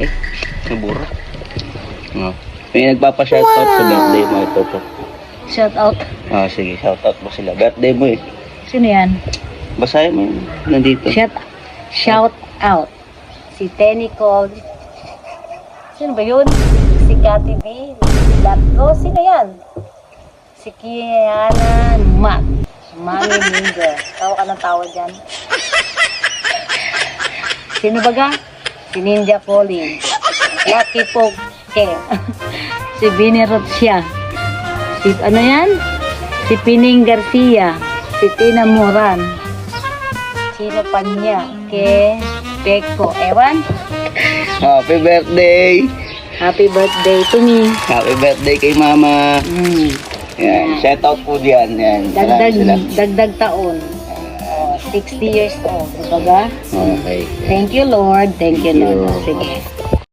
Ay, nabura. Oh. May nagpapa-shoutout sa birthday mo ito po. Shout out. Ah, sige, shoutout mo sila. Birthday mo eh. Sino yan? Basahin mo yun. Nandito. Shout out. Si Tenny Cole. Sino ba yun? Si Cathy B. Latgo. Sino yan? Si Kiana Matt. Mami Minger. Tawa ka ng tawa dyan. Sino ba ga? Si Ninja Pauline. Lucky Poke. Si Bini Rotzia. Si ano yan? Si Pining Garcia. Si Tina Moran. Sino pa niya? Ke Peko. Ewan? Happy birthday! Happy birthday to me. Happy birthday kay Mama. Yan, shoutout po diyan. Yan, Dagdag taon. 60 years old. Diba ga? Okay. Thank you, Lord. Thank you, Lord. Sige.